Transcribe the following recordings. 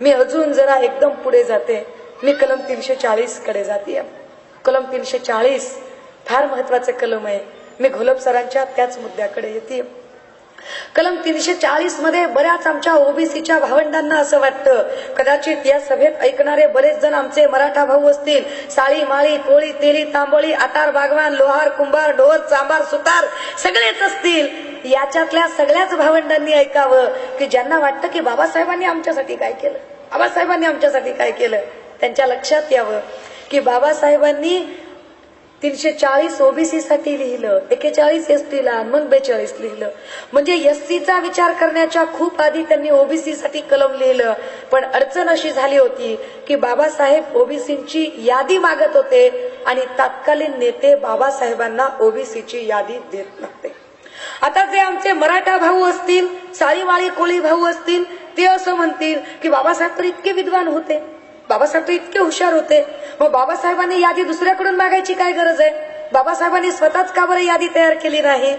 मी अजून जरा एकदम पुढे जाते. मी कलम 340 कडे जाते. कलम 340 फार महत्वाचं कलम आहे. मी घोलप सरांच्या त्याच मुद्द्याकडे येते. कलम 340 मध्ये बऱ्याच आमच्या ओबीसीच्या भावंडांना असं वाटतं, कदाचित या सभेत ऐकणारे बरेच जण आमचे मराठा भाऊ असतील, साळी माळी कोळी तेली तांबोळी आतार बागवान लोहार कुंभार ढोर चांभार सुतार सगळेच असतील. याच्यातल्या सगळ्याच भावंडांनी ऐकावं की ज्यांना वाटतं की बाबासाहेबांनी आमच्यासाठी काय केलं, बाबासाहेबांनी आमच्यासाठी काय केलं, त्यांच्या लक्षात यावं की बाबासाहेबांनी 340 ओबीसी साठी लिहिलं, 41 एसटीला, मग 42 लिहिलं. म्हणजे एससीचा विचार करण्याच्या खूप आधी त्यांनी ओबीसी साठी कलम लिहिलं. पण अडचण अशी झाली होती की बाबासाहेब ओबीसीची यादी मागत होते आणि तत्कालीन नेते बाबासाहेबांना ओबीसीची यादी देत नव्हते. आता जे आमचे मराठा भाऊ असतील, साळीमाळी कोळी भाऊ असतील, ते असं म्हणतील की बाबासाहेब तर इतके विद्वान होते, बाबासाहेब तर इतके हुशार होते, मग बाबासाहेबांनी यादी दुसऱ्याकडून मागायची काय गरज आहे, बाबासाहेबांनी स्वतःच का बरं यादी तयार केली नाही.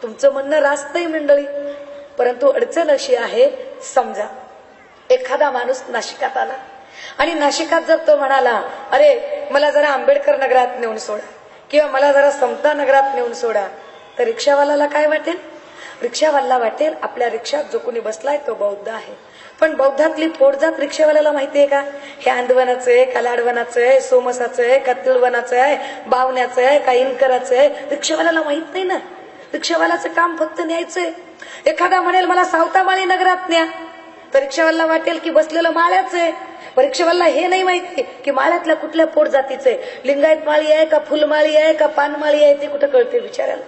तुमचं म्हणणं रास्तंय मंडळी, परंतु अडचण अशी आहे, समजा एखादा माणूस नाशिकात आला आणि नाशिकात जर तो म्हणाला अरे मला जरा आंबेडकर नगरात नेऊन सोडा किंवा मला जरा समता नगरात नेऊन सोडा, तर रिक्षावाल्याला काय वाटेल, रिक्षावाला वाटेल आपल्या रिक्षात जो कोणी बसलाय तो बौद्ध आहे. पण बौद्धातली पोटजात रिक्षावाल्याला माहितीये का, हे आंदवनाचं आहे का लाडवनाचं आहे, सोमसाचं आहे का तिळवनाचं आहे, बावण्याचं आहे का इनकराचं आहे, रिक्षावाल्याला माहित नाही ना. रिक्षावाल्याचं काम फक्त न्यायचंय. एखादा म्हणेल मला सावतामाळी नगरात न्या, तर रिक्षावाल्याला वाटेल की बसलेलं माळ्याचं आहे. रिक्षावाल्याला हे नाही माहिती की माळ्यातल्या कुठल्या पोट जातीचं आहे, लिंगायत माळी आहे का फुलमाळी आहे का पानमाळी आहे, ते कुठं कळते बिचाऱ्याला.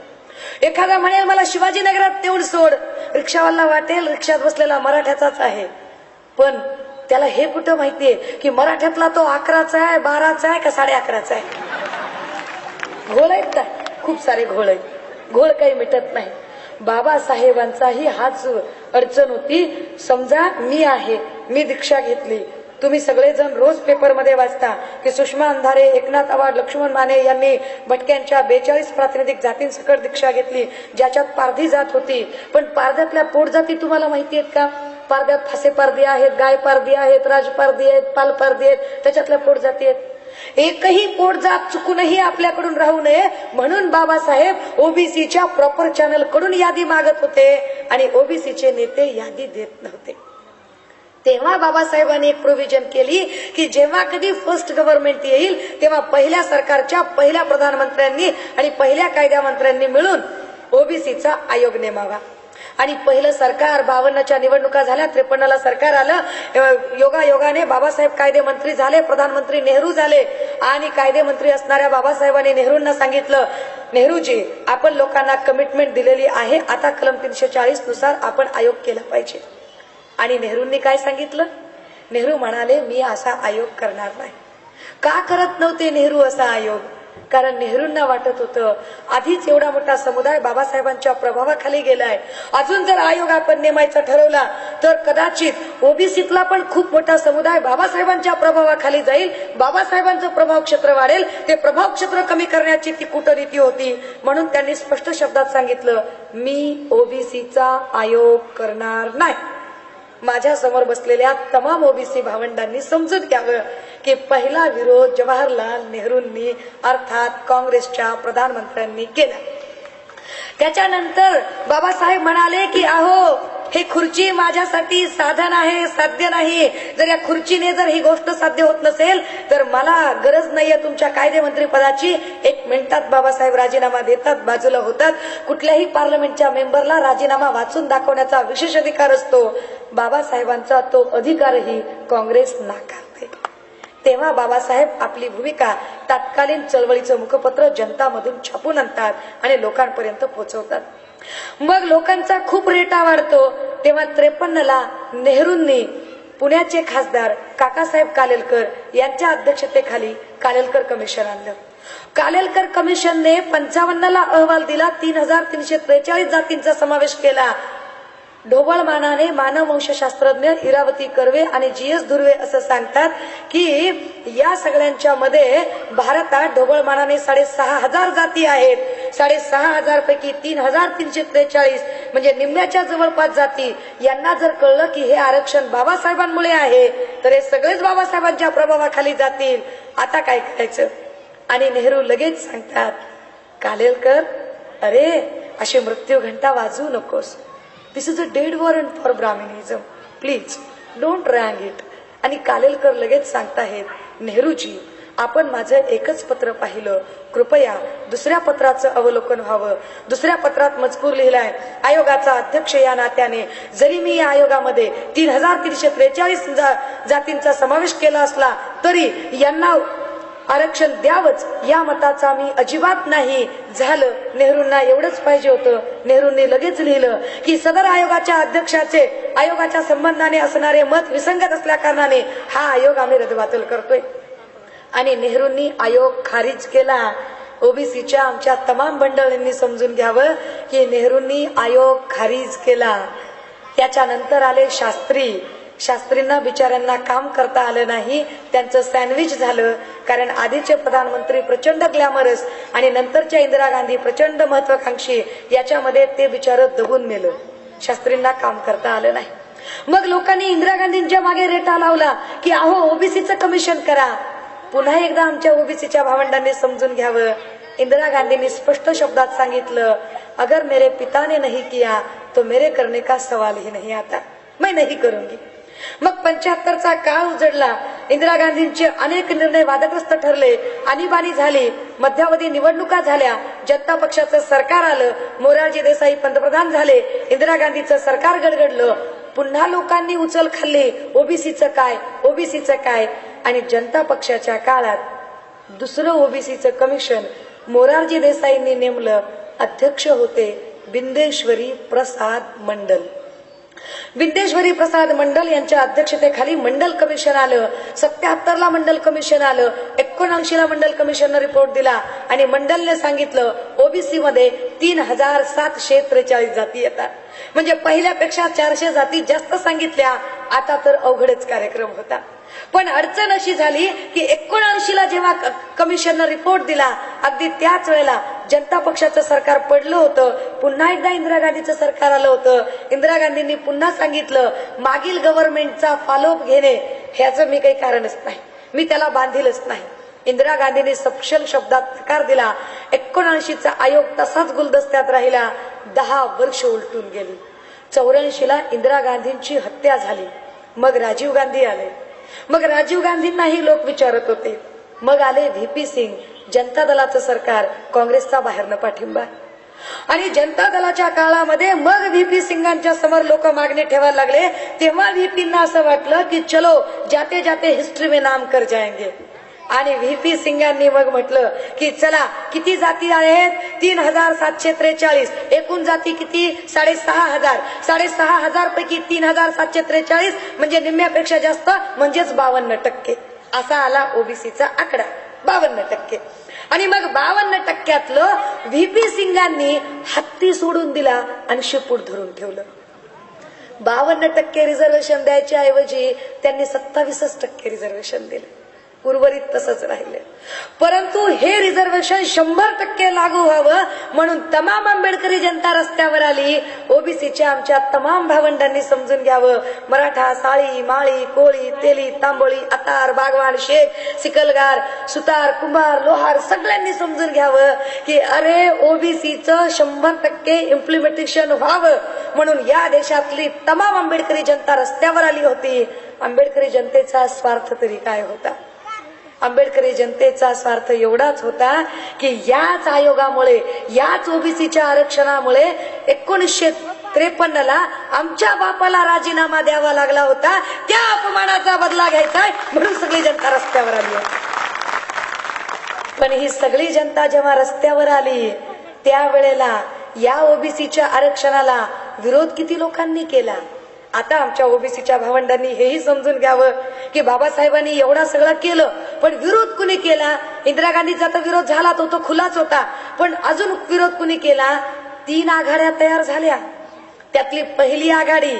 एखादा म्हणेल मला शिवाजीनगरात नेऊन सोड, रिक्षावाला वाटेल रिक्षात बसलेला मराठ्याचाच आहे. पण त्याला हे कुठं माहितीये की मराठ्यातला तो 11चा आहे, 12चा आहे का 11.5चा आहे. घोळ आहेत का, खूप सारे घोळ आहेत, घोळ काही मिटत नाही. बाबासाहेबांचाही हाच अडचण होती. समजा मी आहे, मी दीक्षा घेतली, तुम्ही सगळेजण रोज पेपरमध्ये वाचता की सुषमा अंधारे, एकनाथ आवाड, लक्ष्मण माने यांनी भटक्यांच्या 42 प्रातिनिधिक जातींसकट दीक्षा घेतली, ज्याच्यात पारधी जात होती. पण पारध्यातल्या पोट जाती तुम्हाला माहिती आहेत का, पारध्यात फासे पारधी आहेत, गाय पारधी आहेत, राज पारधी आहेत, पाल पारधी आहेत, त्याच्यातल्या पोट जाती आहेत. एकही पोट जात चुकूनही आपल्याकडून राहू नये म्हणून बाबासाहेब ओबीसीच्या प्रॉपर चॅनल कडून यादी मागत होते आणि ओबीसीचे नेते यादी देत नव्हते. तेव्हा बाबासाहेबांनी एक प्रोव्हिजन केली की जेव्हा कधी फर्स्ट गव्हर्नमेंट येईल तेव्हा पहिल्या सरकारच्या पहिल्या प्रधानमंत्र्यांनी आणि पहिल्या कायदा मंत्र्यांनी मिळून ओबीसीचा आयोग नेमावा. आणि पहिलं सरकार 52च्या निवडणुका झाल्या, 53ला सरकार आलं. योगायोगाने बाबासाहेब कायदे मंत्री झाले, प्रधानमंत्री नेहरू झाले आणि कायदे मंत्री असणाऱ्या बाबासाहेबांनी नेहरूंना सांगितलं, नेहरूजी आपण लोकांना कमिटमेंट दिलेली आहे, आता कलम 340 नुसार आपण आयोग केला पाहिजे. आणि नेहरूंनी काय सांगितलं, नेहरू म्हणाले मी असा आयोग करणार नाही. का करत नव्हते नेहरू असा आयोग, कारण नेहरूंना वाटत होतं आधीच एवढा मोठा समुदाय बाबासाहेबांच्या प्रभावाखाली गेलाय, अजून जर आयोग आपण नेमायचा ठरवला तर कदाचित ओबीसीतला पण खूप मोठा समुदाय बाबासाहेबांच्या प्रभावाखाली जाईल, बाबासाहेबांचं प्रभाव क्षेत्र वाढेल, ते प्रभाव क्षेत्र कमी करण्याची ती कूटनीती होती. म्हणून त्यांनी स्पष्ट शब्दात सांगितलं मी ओबीसीचा आयोग करणार नाही. माझ्या समोर बसलेल्या तमाम ओबीसी भावंडांनी समजून घ्यावं की पहिला विरोध जवाहरलाल नेहरूंनी अर्थात काँग्रेसच्या प्रधानमंत्र्यांनी केला. त्याच्यानंतर बाबासाहेब म्हणाले की अहो हे खुर्ची माझ्यासाठी साधन आहे, साध्य नाही. जर या खुर्चीने जर ही गोष्ट साध्य होत नसेल तर मला गरज नाहीये तुमच्या कायदेमंत्री पदाची. 1 मिनिटात बाबासाहेब राजीनामा देतात, बाजूला होतात. कुठल्याही पार्लमेंटच्या मेंबरला राजीनामा वाचून दाखवण्याचा विशेष अधिकार असतो, बाबासाहेबांचा तो अधिकारही काँग्रेस नाकारते. तेव्हा बाबासाहेब आपली भूमिका तत्कालीन चळवळीचं मुखपत्र जनतामधून छापून आणतात आणि लोकांपर्यंत पोहोचवतात. मग लोकांचा खूप रेटा वाढतो. तेव्हा 53ला नेहरूंनी पुण्याचे खासदार काकासाहेब कालेलकर यांच्या अध्यक्षतेखाली कालेलकर कमिशन आणलं. कालेलकर कमिशनने 55ला अहवाल दिला, 3343 जातींचा समावेश केला. ढोबळ मानाने मानववंशशास्त्रज्ञ इरावती कर्वे आणि जीएस धुर्वे असं सांगतात की या सगळ्यांच्या मध्ये भारतात ढोबळ मानाने 6500 जाती आहेत. 6500 पैकी 3343 म्हणजे निम्म्याच्या जवळपास जाती यांना जर कळलं की हे आरक्षण बाबासाहेबांमुळे आहे तर हे सगळेच बाबासाहेबांच्या प्रभावाखाली जातील, आता काय करायचं? आणि नेहरू लगेच सांगतात, कालेलकर अरे अशी मृत्यू घंटा वाजवू नकोस. This is a dead warrant for Brahminism, please don't ring it. आणि कालेलकर लगेच सांगताहेत, नेहरूजी आपण माझं एकच पत्र पाहिलं, कृपया दुसऱ्या पत्राचं अवलोकन व्हावं. दुसऱ्या पत्रात मजकूर लिहिलाय, आयोगाचा अध्यक्ष या नात्याने जरी मी या आयोगामध्ये 3343 जातींचा समावेश केला असला तरी यांना आरक्षण द्यावंच या मताचा मी अजिबात नाही. झालं, नेहरूंना एवढंच पाहिजे होतं. नेहरूंनी लगेच लिहिलं की सदर आयोगाच्या अध्यक्षाचे आयोगाच्या संबंधाने असणारे मत विसंगत असल्या कारणाने हा आयोग आम्ही रद्दबातल करतोय. आणि नेहरूंनी आयोग खारिज केला. ओबीसीच्या आमच्या तमाम मंडळींनी समजून घ्यावं की नेहरूंनी आयोग खारिज केला. त्याच्यानंतर आले शास्त्रींना बिचाऱ्यांना काम करता आलं नाही, त्यांचं सँडविच झालं. कारण आधीचे प्रधानमंत्री प्रचंड ग्लॅमरस आणि नंतरच्या इंदिरा गांधी प्रचंड महत्वाकांक्षी, याच्यामध्ये ते बिचारं दबून मेलं. शास्त्रींना काम करता आलं नाही. मग लोकांनी इंदिरा गांधींच्या मागे रेटा लावला की अहो ओबीसीचं कमिशन करा. पुन्हा एकदा आमच्या ओबीसीच्या भावंडांनी समजून घ्यावं. इंदिरा गांधींनी स्पष्ट शब्दात सांगितलं, अगर मेरे पिता ने नहीं किया तो मेरे करने का सवाल ही नहीं आता, मैं नहीं करूंगी. मग 75चा काळ उजडला. इंदिरा गांधींचे अनेक निर्णय वादग्रस्त ठरले, आणीबाणी झाली, मध्यावधी निवडणुका झाल्या, जनता पक्षाचं सरकार आलं, मोरारजी देसाई पंतप्रधान झाले, इंदिरा गांधीचं सरकार गडगडलं. पुन्हा लोकांनी उचल खाल्ली, ओबीसीचं काय. आणि जनता पक्षाच्या काळात दुसरं ओबीसीचं कमिशन मोरारजी देसाईंनी नेमलं. अध्यक्ष होते बिंदेश्वरी प्रसाद मंडल. बिंदेश्वरी प्रसाद मंडल यांच्या अध्यक्षतेखाली मंडल कमिशन आलं. 77ला मंडल कमिशन आलं. 79ला मंडल कमिशननं रिपोर्ट दिला आणि मंडलने सांगितलं ओबीसी मध्ये 3743 जाती येतात. म्हणजे पहिल्यापेक्षा 400 जाती जास्त सांगितल्या. आता तर अवघडच कार्यक्रम होता. पण अडचण अशी झाली की 79ला जेव्हा कमिशननं रिपोर्ट दिला, अगदी त्याच वेळेला जनता पक्षाचं सरकार पडलं होतं. पुन्हा एकदा इंदिरा गांधीचं सरकार आलं होतं. इंदिरा गांधींनी पुन्हा सांगितलं मागील गव्हर्नमेंटचा फॉलोअप घेणे ह्याचं मी काही कारणच नाही, मी त्याला बांधीलच नाही. इंदिरा गांधींनी सपशेल शब्दात नकार दिला. 79चा आयोग तसाच गुलदस्त्यात राहिला. 10 वर्ष उलटून गेली. 84ला इंदिरा गांधींची हत्या झाली. मग राजीव गांधी आले. मग राजीव गांधींनाही लोक विचारत होते. मग आले व्हीपी सिंग, जनता दलाचं सरकार, काँग्रेसचा बाहेरनं पाठिंबा. आणि जनता दलाच्या काळामध्ये मग व्हीपी सिंगांच्या समोर लोक मागणी ठेवायला लागले. तेव्हा व्हीपींना असं वाटलं की चलो जाते जाते हिस्ट्री में नाम कर जाएंगे. आणि व्हीपी सिंगांनी मग म्हटलं की चला किती जाती आहेत, 3743. एकूण जाती किती, 6500. 6500 पैकी 3743 म्हणजे निम्म्यापेक्षा जास्त, म्हणजेच 52%. असा आला ओबीसीचा आकडा, 52%. आणि मग 52%तलं व्हीपी सिंगांनी हत्ती सोडून दिला आणि शेपूट धरून ठेवलं. 52% रिझर्वेशन द्यायच्या ऐवजी त्यांनी 27% रिझर्वेशन दिले. उर्वरित तसंच राहिले. परंतु हे रिझर्वेशन 100% लागू व्हावं म्हणून तमाम आंबेडकरी जनता रस्त्यावर आली. ओबीसीच्या आमच्या तमाम भावंडांनी समजून घ्यावं. मराठा, साळी, माळी, कोळी, तेली, तांबोळी, आतार, बागवान, शेख, सिकलगार, सुतार, कुंभार, लोहार सगळ्यांनी समजून घ्यावं की अरे ओबीसीचं 100% इम्प्लिमेंटेशन व्हावं म्हणून या देशातली तमाम आंबेडकरी जनता रस्त्यावर आली होती. आंबेडकरी जनतेचा स्वार्थ तरी काय होता? आंबेडकरी जनतेचा स्वार्थ एवढाच होता की याच आयोगामुळे, याच ओबीसीच्या आरक्षणामुळे 1953ला आमच्या बापाला राजीनामा द्यावा लागला होता. त्या अपमानाचा बदला घ्यायचा म्हणून सगळी जनता रस्त्यावर आली. पण ही सगळी जनता जेव्हा रस्त्यावर आली त्यावेळेला या ओबीसीच्या आरक्षणाला विरोध किती लोकांनी केला. आता आमच्या ओबीसीच्या भावंडांनी हेही समजून घ्यावं की बाबासाहेबांनी एवढा सगळं केलं पण विरोध कुणी केला? इंदिरा गांधीचा तर विरोध झाला तो खुलाच होता. पण अजून विरोध कुणी केला? 3 आघाड्या तयार झाल्या. त्यातली पहिली आघाडी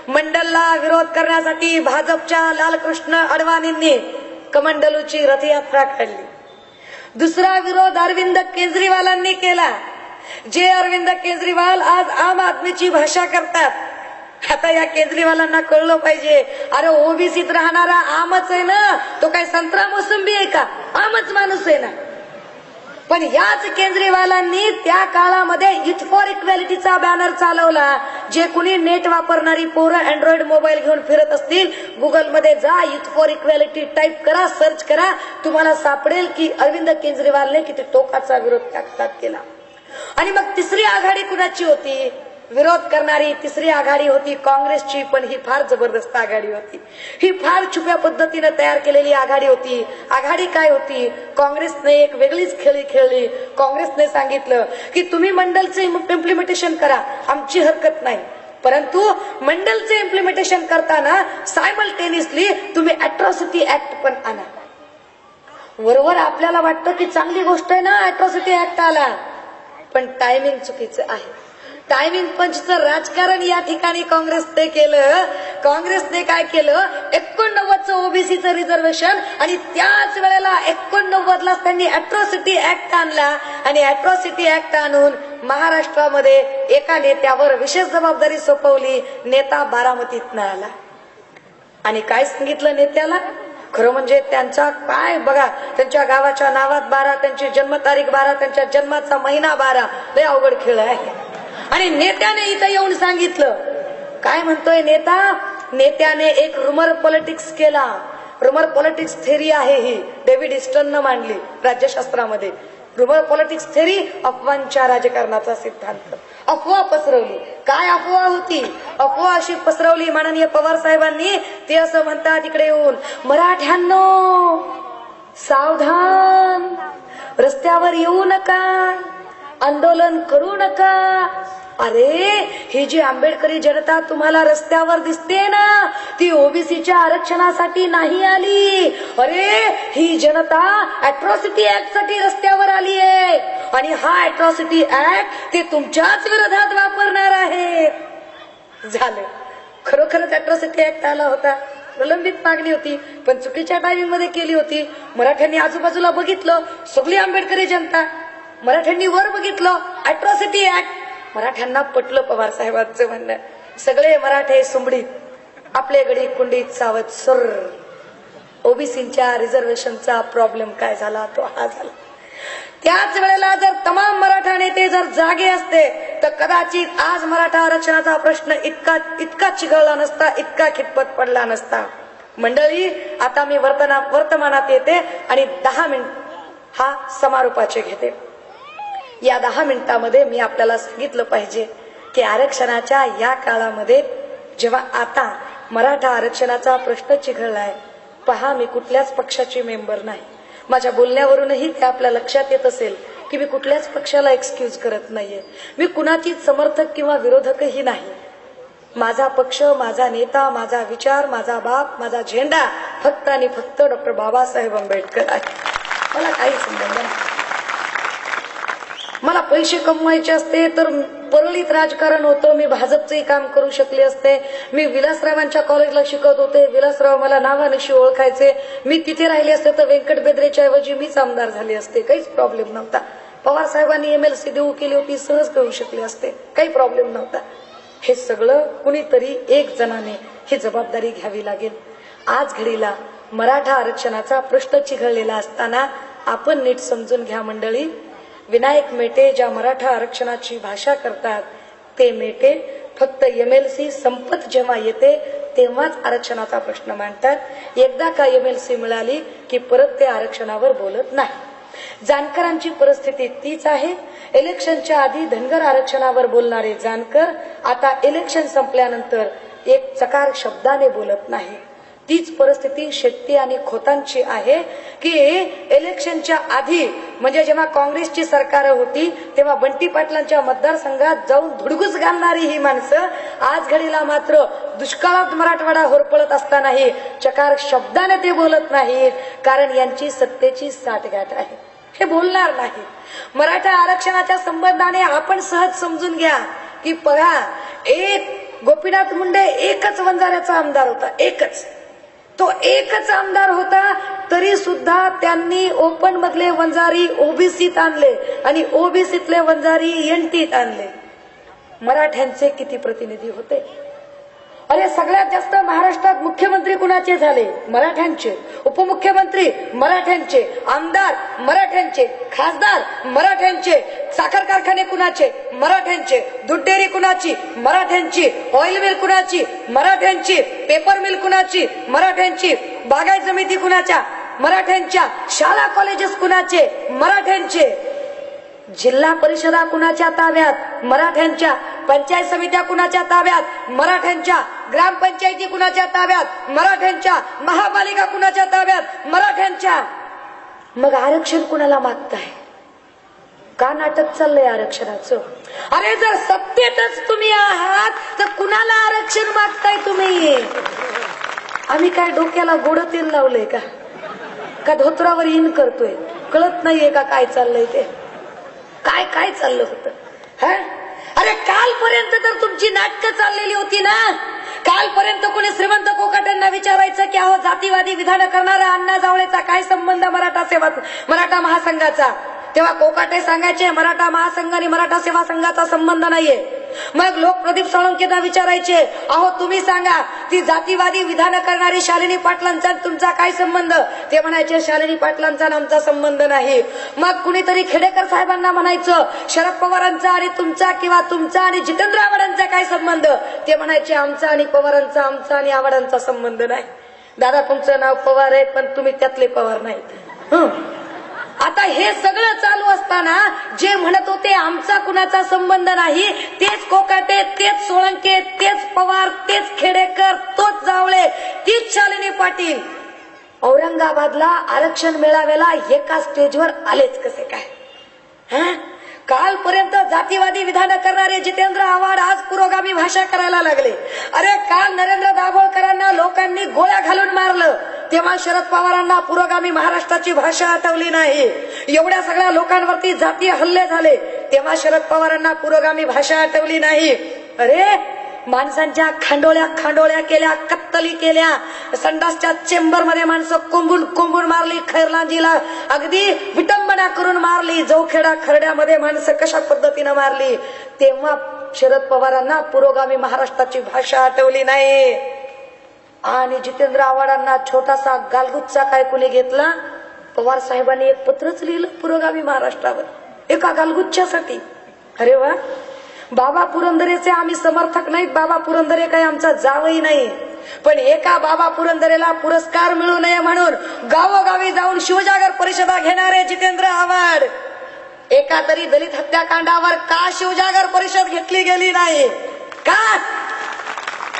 मंडलला विरोध करण्यासाठी भाजपच्या लालकृष्ण अडवाणींनी कमंडलूची रथयात्रा काढली. दुसरा विरोध अरविंद केजरीवालांनी केला. जे अरविंद केजरीवाल आज आम आदमीची भाषा करतात, आता या केजरीवालांना कळलं पाहिजे, अरे ओबीसीत राहणारा आमच आहे ना, तो काय संत्रा मोसंबी आहे का, आमच माणूस आहे ना. पण याच केजरीवालांनी त्या काळामध्ये युथ फॉर इक्वॅलिटीचा बॅनर चालवला. जे कुणी नेट वापरणारी पोरं अँड्रॉइड मोबाईल घेऊन फिरत असतील, गुगलमध्ये जा, युथ फॉर इक्वॅलिटी टाईप करा, सर्च करा, तुम्हाला सापडेल की अरविंद केजरीवालने किती टोकाचा विरोध त्या काळात केला. आणि मग तिसरी आघाडी कुणाची होती? विरोध करणारी तिसरी आघाडी होती काँग्रेसची. पण ही फार जबरदस्त आघाडी होती. ही फार छुप्या पद्धतीने तयार केलेली आघाडी होती. आघाडी काय होती? काँग्रेसने एक वेगळीच खेळी खेळली. काँग्रेसने सांगितलं की तुम्ही मंडलचे इम्प्लिमेंटेशन करा, आमची हरकत नाही, परंतु मंडलचे इम्प्लिमेंटेशन करताना सायमल्टेनियसली तुम्ही अॅट्रॉसिटी ऍक्ट पण आणा. वरवर आपल्याला वाटतं की चांगली गोष्ट आहे ना अॅट्रॉसिटी ऍक्ट आला, पण टायमिंग चुकीचं आहे. टायमिंग पंचचं राजकारण या ठिकाणी काँग्रेसने केलं. काँग्रेसने काय केलं? 89चं ओबीसीचं रिझर्वेशन आणि त्याच वेळेला 89ला त्यांनी अॅट्रॉसिटी ऍक्ट आणला. आणि अॅट्रॉसिटी ऍक्ट आणून महाराष्ट्रामध्ये एका नेत्यावर विशेष जबाबदारी सोपवली. नेता बारामतीतनं आला आणि काय सांगितलं नेत्याला? खरं म्हणजे त्यांचा काय बघा, त्यांच्या गावाच्या नावात 12, त्यांची जन्मतारीख 12, त्यांच्या जन्माचा महिना 12, लय अवघड खेळ आहे. आणि नेत्याने इथं येऊन सांगितलं, काय म्हणतोय नेता? नेत्याने एक रुमर पॉलिटिक्स केला. रुमर पॉलिटिक्स थेरी आहे ही, डेव्हिड इस्टननं मांडली राज्यशास्त्रामध्ये. रुमर पॉलिटिक्स थेरी, अफवांच्या राजकारणाचा सिद्धांत. अफवा पसरवली. काय अफवा होती? अफवा अशी पसरवली माननीय पवार साहेबांनी. ते असं म्हणतात इकडे येऊन, मराठ्यांनो सावधान, रस्त्यावर येऊ नका, आंदोलन करू नका. अरे ही जी आंबेडकरी जनता तुम्हाला रस्त्यावर दिसते ना, ती ओबीसीच्या आरक्षणासाठी नाही आली. अरे ही जनता अॅट्रॉसिटी ऍक्ट साठी रस्त्यावर आली आहे. आणि हा अॅट्रॉसिटी ऍक्ट ते तुमच्याच विरोधात वापरणार आहे. झालं, खरोखरच अॅट्रॉसिटी ऍक्ट आला होता. प्रलंबित मागणी होती, पण चुकीच्या टायमिंग मध्ये केली होती. मराठ्यांनी आजूबाजूला बघितलं, सगळी आंबेडकरी जनता. मराठ्यांनी वर बघितलं, अॅट्रॉसिटी ऍक्ट. मराठ्यांना पटलं पवार साहेबांचं म्हणणं. सगळे मराठे सुंबडीत, आपले गडी कुंडीत सावध सुर. ओबीसीच्या रिझर्वेशनचा प्रॉब्लेम काय झाला? तो हा झाला. त्याच वेळेला जर तमाम मराठा नेते जर जागे असते तर कदाचित आज मराठा आरक्षणाचा प्रश्न इतका चिघळला नसता, इतका खितपत पडला नसता. मंडळी, आता मी वर्तमानात येते आणि 10 मिनिट हा समारोपाचे घेते. या 10 मिनिटांमध्ये मी आपल्याला सांगितलं पाहिजे की आरक्षणाच्या या काळामध्ये जेव्हा आता मराठा आरक्षणाचा प्रश्न चिघळलाय, पहा मी कुठल्याच पक्षाची मेंबर नाही. माझ्या बोलण्यावरूनही ते आपल्या लक्षात येत असेल की मी कुठल्याच पक्षाला एक्सक्यूज करत नाहीये. मी कुणाचीच समर्थक किंवा विरोधकही नाही. माझा पक्ष, माझा नेता, माझा विचार, माझा बाप, माझा झेंडा फक्त आणि फक्त डॉक्टर बाबासाहेब आंबेडकर आहे. मला काही संबंध नाही. मला पैसे कमवायचे असते तर परळीत राजकारण होतं, मी भाजपचंही काम करू शकले असते. मी विलासरावांच्या कॉलेजला शिकत होते, विलासराव मला नावानिशी ओळखायचे. मी तिथे राहिले असते तर व्यंकट बेदरेच्या ऐवजी मीच आमदार झाले असते, काहीच प्रॉब्लेम नव्हता. पवार साहेबांनी MLC देऊ केली होती, सहज करू शकले असते, काही प्रॉब्लेम नव्हता. हे सगळं कुणीतरी एक जणाने ही जबाबदारी घ्यावी लागेल. आज घडीला मराठा आरक्षणाचा प्रश्न चिघळलेला असताना आपण नीट समजून घ्या मंडळी. विनायक मेटे ज्या मराठा आरक्षणाची भाषा करतात, ते मेटे फक्त MLC संपत जेव्हा येते तेव्हाच आरक्षणाचा प्रश्न मांडतात. एकदा का MLC मिळाली की परत ते आरक्षणावर बोलत नाही. जानकरांची परिस्थिती तीच आहे. इलेक्शनच्या आधी धनगर आरक्षणावर बोलणारे जानकर आता इलेक्शन संपल्यानंतर एक चकार शब्दाने बोलत नाही. तीच परिस्थिती शेट्टी आणि खोतांची आहे की इलेक्शनच्या आधी म्हणजे जेव्हा काँग्रेसची सरकार होती तेव्हा बंटी पाटलांच्या मतदारसंघात जाऊन धुडगूस घालणारी ही माणसं आज घडीला मात्र दुष्काळात मराठवाडा होरपळत असतानाही चकार शब्दाने ते बोलत नाहीत, कारण यांची सत्तेची साठगाठ आहे. हे बोलणार नाही. मराठा आरक्षणाच्या संबंधाने आपण सहज समजून घ्या की बघा, एक गोपीनाथ मुंडे एकच वंजाऱ्याचा आमदार होता, एकच. तो एकच आमदार होता, तरी सुद्धा त्यांनी ओपन मधले वंजारी ओबीसीत आणले आणि ओबीसीतले वंजारी एनटीत आणले. मराठ्यांचे किती प्रतिनिधी होते? अरे सगळ्यात जास्त महाराष्ट्रात मुख्यमंत्री कुणाचे झाले? मराठ्यांचे. उपमुख्यमंत्री मराठ्यांचे, आमदार मराठ्यांचे, खासदार मराठ्यांचे, साखर कारखाने कुणाचे? मराठ्यांचे. दूध डेअरी कुणाची? मराठ्यांची. ऑइल मिल कुणाची? मराठ्यांची. पेपर मिल कुणाची? मराठ्यांची. बागायत समिती कुणाच्या? मराठ्यांच्या. शाळा कॉलेजेस कुणाचे? मराठ्यांचे. जिल्हा परिषदा कुणाच्या ताब्यात? मराठ्यांच्या. पंचायत समित्या कुणाच्या ताब्यात? मराठ्यांच्या. ग्रामपंचायती कुणाच्या ताब्यात? मराठ्यांच्या. महापालिका कुणाच्या ताब्यात? मराठ्यांच्या. मग आरक्षण कुणाला मागताय? का नाटक चाललंय आरक्षणाचं? अरे जर सत्तेतच तुम्ही आहात तर कुणाला आरक्षण मागताय तुम्ही? आम्ही काय डोक्याला गोड तेल लावलंय का धोत्रावर इन करतोय? कळत नाहीये का काय चाललंय ते? काय काय चाललं होतं? अरे कालपर्यंत तर तुमची नाटकं चाललेली होती ना. कालपर्यंत कोणी श्रीमंत कोकाटेंना विचारायचं की अहो जातीवादी विधान करणारा अण्णा जावळेचा काय संबंध मराठा महासंघाचा? तेव्हा कोकाटे सांगायचे मराठा महासंघ आणि मराठा सेवा संघाचा संबंध नाहीये. मग लोक प्रदीप साळुंखेंना विचारायचे अहो तुम्ही सांगा ती जातीवादी विधान करणारी शालिनी पाटलांचा तुमचा काय संबंध? ते म्हणायचे शालिनी पाटलांचा आमचा संबंध नाही. मग कुणीतरी खेडेकर साहेबांना म्हणायचं शरद पवारांचा आणि तुमचा किंवा तुमचा आणि जितेंद्र आव्हाडांचा काय संबंध? ते म्हणायचे आमचा आणि पवारांचा, आमचा आणि आव्हाडांचा संबंध नाही. दादा तुमचं नाव पवार आहे पण तुम्ही त्यातले पवार नाहीत. आता हे सगळं चालू असताना जे म्हणत होते आमचा कुणाचा संबंध नाही, तेच कोकाटे, तेच सोळंके, तेच पवार, तेच खेडेकर, तोच जावळे, तीच शालिनी पाटील औरंगाबादला आरक्षण मेळाव्याला एका स्टेजवर आलेच कसे काय? कालपर्यंत जातीवादी विधान करणारे जितेंद्र आव्हाड आज पुरोगामी भाषा करायला लागले. अरे काल नरेंद्र दाभोळकरांना लोकांनी गोळ्या घालून मारलं, तेव्हा शरद पवारांना पुरोगामी महाराष्ट्राची भाषा आठवली नाही. एवढ्या सगळ्या लोकांवरती जातीय हल्ले झाले, तेव्हा शरद पवारांना पुरोगामी भाषा आठवली नाही. अरे माणसांच्या खांडोळ्या केल्या, कत्तली केल्या, संडासच्या चेंबर मध्ये माणसं कोंबून मारली, खैरलांजीला अगदी विटंबना करून मारली, जवखेडा खरड्यामध्ये माणसं कशा पद्धतीनं मारली, तेव्हा शरद पवारांना पुरोगामी महाराष्ट्राची भाषा आठवली नाही. आणि जितेंद्र आव्हाडांना छोटासा गालगुच्चा काय कुणी घेतला? पवार साहेबांनी एक पत्रच लिहिलं पुरोगामी महाराष्ट्रावर एका गालगुच्च्यासाठी. अरे वा, बाबा पुरंदरेचे आम्ही समर्थक नाहीत, बाबा पुरंदरे काही आमचा जावई नाही, पण एका बाबा पुरंदरेला पुरस्कार मिळू नये म्हणून गावोगावी जाऊन शिवजागर परिषदा घेणारे जितेंद्र आव्हाड एका तरी दलित हत्याकांडावर का शिवजागर परिषद घेतली गेली नाही? का?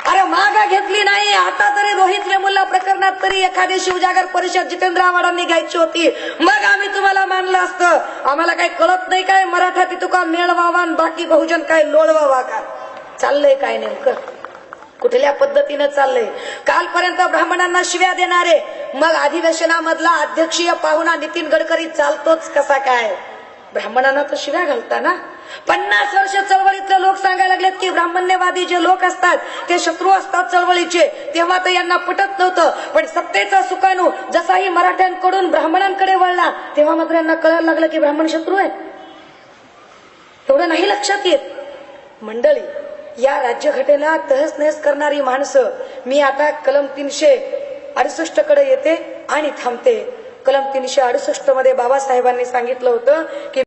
अरे मागा घेतली नाही. आता तरी रोहित वेमुल्ला प्रकरणात तरी एखादी शिवजागर परिषद जितेंद्र आव्हाडांनी घ्यायची होती, मग आम्ही तुम्हाला मानलं असतं. आम्हाला काही कळत नाही काय मराठा तितुका मेळ व्हावा आणि बाकी बहुजन काय लोळवावा का? चाललंय काय नेमकं? कुठल्या पद्धतीनं चाललंय? कालपर्यंत ब्राह्मणांना शिव्या देणारे, मग अधिवेशनामधला अध्यक्षीय पाहुणा नितीन गडकरी चालतोच कसा काय? ब्राह्मणांना तर शिव्या घालता ना. 50 वर्ष चळवळीतले लोक सांगायला लागलेत की ब्राह्मण्यवादी जे लोक असतात ते शत्रू असतात चळवळीचे. तेव्हा तर यांना पटत नव्हतं, पण सत्तेचा सुकाणू जसाही मराठ्यांकडून ब्राह्मणांकडे वळला तेव्हा मात्र यांना कळायला लागलं की ब्राह्मण शत्रू आहे. एवढं नाही लक्षात येत. मंडळी, या राज्यघटनेला तहस नहस करणारी माणसं, मी आता कलम 368 कडे येते आणि थांबते. कलम 368 मध्ये बाबासाहेबांनी सांगितलं होतं की